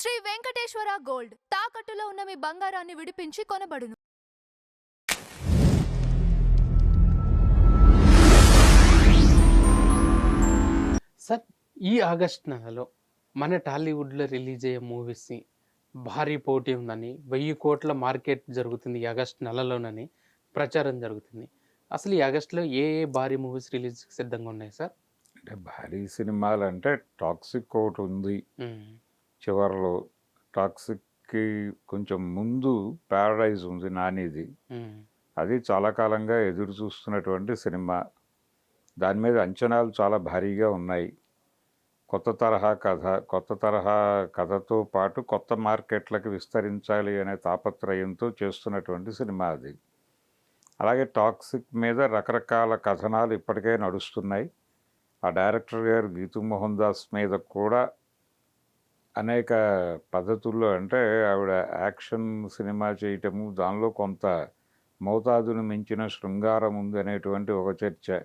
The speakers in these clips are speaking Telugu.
శ్రీ వెంకటేశ్వర గోల్డ్ తాకట్టులో ఉన్న మీ బంగారాన్ని విడిపించి కొనబడును. సార్, ఈ ఆగస్ట్ నెలలో మన టాలీవుడ్లో రిలీజ్ అయ్యే మూవీస్ని భారీ పోటీ ఉందని 1000 కోట్ల మార్కెట్ జరుగుతుంది ఈ ఆగస్ట్ నెలలోనని ప్రచారం జరుగుతుంది. అసలు ఈ ఆగస్టులో ఏ ఏ భారీ మూవీస్ రిలీజ్కి సిద్ధంగా ఉన్నాయి సార్? అంటే భారీ సినిమాలు అంటే టాక్సిక్ ఒకటి ఉంది. చివరిలో టాక్సిక్కి కొంచెం ముందు ప్యారడైజ్ ఉంది నానిది. అది చాలా కాలంగా ఎదురు చూస్తున్నటువంటి సినిమా. దాని మీద అంచనాలు చాలా భారీగా ఉన్నాయి. కొత్త తరహా కథతో పాటు కొత్త మార్కెట్లకు విస్తరించాలి అనే తాపత్రయంతో చేస్తున్నటువంటి సినిమా అది. అలాగే టాక్సిక్ మీద రకరకాల కథనాలు ఇప్పటికే నడుస్తున్నాయి. ఆ డైరెక్టర్ గారు గీతూ మోహన్ దాస్ మీద కూడా అనేక పద్ధతుల్లో, అంటే ఆవిడ యాక్షన్ సినిమా చేయటము, దానిలో కొంత మోతాదును మించిన శృంగారం ఉంది అనేటువంటి ఒక చర్చ.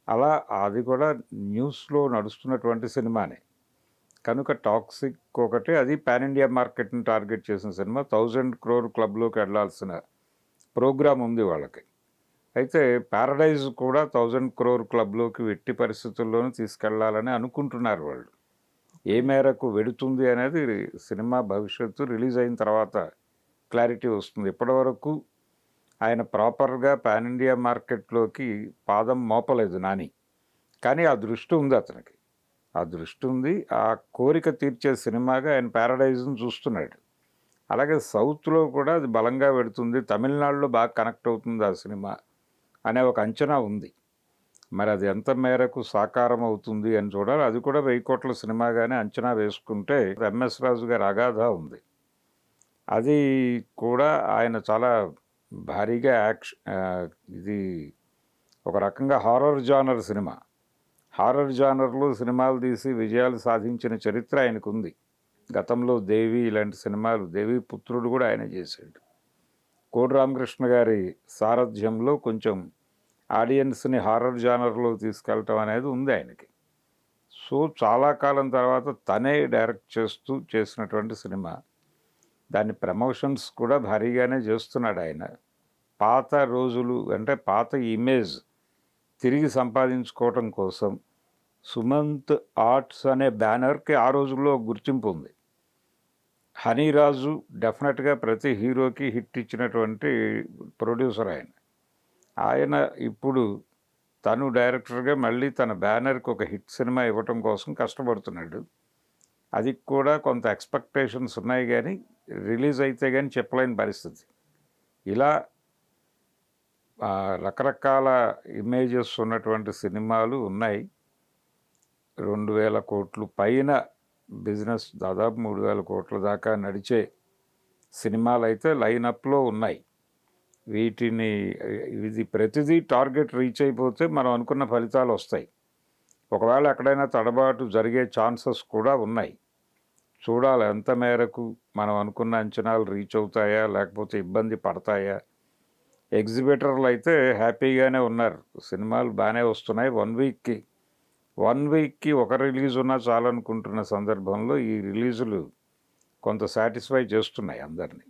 అలా అది కూడా న్యూస్లో నడుస్తున్నటువంటి సినిమానే కనుక టాక్సిక్ ఒకటి, అది పాన్ ఇండియా మార్కెట్ని టార్గెట్ చేసిన సినిమా. 1000 crore క్లబ్లోకి వెళ్ళాల్సిన ప్రోగ్రాం ఉంది వాళ్ళకి. అయితే ప్యారడైజ్ కూడా 1000 crore క్లబ్లోకి ఎట్టి పరిస్థితుల్లోనూ తీసుకెళ్లాలని అనుకుంటున్నారు వాళ్ళు. ఏ మేరకు వెడుతుంది అనేది సినిమా భవిష్యత్తు రిలీజ్ అయిన తర్వాత క్లారిటీ వస్తుంది. ఇప్పటివరకు ఆయన ప్రాపర్గా పాన్ ఇండియా మార్కెట్లోకి పాదం మోపలేదు నాని. కానీ ఆ దృష్టి ఉంది అతనికి. ఆ దృష్టి ఉంది. ఆ కోరిక తీర్చే సినిమాగా ఆయన ప్యారడైజ్ని చూస్తున్నాడు. అలాగే సౌత్లో కూడా అది బలంగా పెడుతుంది. తమిళనాడులో బాగా కనెక్ట్ అవుతుంది ఆ సినిమా అనే ఒక అంచనా ఉంది. మరి అది ఎంత మేరకు సాకారం అవుతుంది అని చూడాలి. అది కూడా 1000 కోట్ల సినిమాగానే అంచనా వేసుకుంటే ఎంఎస్ రాజు గారి అగాధ ఉంది. అది కూడా ఆయన చాలా భారీగా ఇది ఒక రకంగా హారర్ జానర్ సినిమా. హారర్ జానర్లో సినిమాలు తీసి విజయాలు సాధించిన చరిత్ర ఆయనకు ఉంది. గతంలో దేవి ఇలాంటి సినిమాలు, దేవి పుత్రుడు కూడా ఆయన చేశాడు. కోడి రామకృష్ణ గారి సారథ్యంలో కొంచెం ఆడియన్స్ని హారర్ జానర్లో తీసుకెళ్ళటం అనేది ఉంది ఆయనకి. సో చాలా కాలం తర్వాత తనే డైరెక్ట్ చేస్తూ చేసినటువంటి సినిమా. దాని ప్రమోషన్స్ కూడా భారీగానే చేస్తున్నాడు ఆయన. పాత రోజులు అంటే పాత ఇమేజ్ తిరిగి సంపాదించుకోవటం కోసం సుమంత్ ఆర్ట్స్ అనే బ్యానర్కి ఆ రోజుల్లో గుర్తింపు ఉంది. హనీరాజు డెఫినెట్గా ప్రతి హీరోకి హిట్ ఇచ్చినటువంటి ప్రొడ్యూసర్ ఆయన. ఆయన ఇప్పుడు తను డైరెక్టర్గా మళ్ళీ తన బ్యానర్కి ఒక హిట్ సినిమా ఇవ్వటం కోసం కష్టపడుతున్నాడు. అది కూడా కొంత ఎక్స్పెక్టేషన్స్ ఉన్నాయి, కానీ రిలీజ్ అయితే కానీ చెప్పలేని పరిస్థితి. ఇలా రకరకాల ఇమేజెస్ ఉన్నటువంటి సినిమాలు ఉన్నాయి. 2000 కోట్లు పైన బిజినెస్, దాదాపు 3000 కోట్ల దాకా నడిచే సినిమాలు అయితే లైనప్లో ఉన్నాయి. వీటిని ఇది ప్రతిదీ టార్గెట్ రీచ్ అయిపోతే మనం అనుకున్న ఫలితాలు వస్తాయి. ఒకవేళ ఎక్కడైనా తడబాటు జరిగే ఛాన్సెస్ కూడా ఉన్నాయి. చూడాలి ఎంత మేరకు మనం అనుకున్న అంచనాలు రీచ్ అవుతాయా, లేకపోతే ఇబ్బంది పడతాయా. ఎగ్జిబిటర్లు అయితే హ్యాపీగానే ఉన్నారు. సినిమాలు బాగానే వస్తున్నాయి. 1 వీక్కి ఒక రిలీజ్ ఉన్నా చాలనుకుంటున్న సందర్భంలో ఈ రిలీజులు కొంత సాటిస్ఫై చేస్తున్నాయి అందరినీ.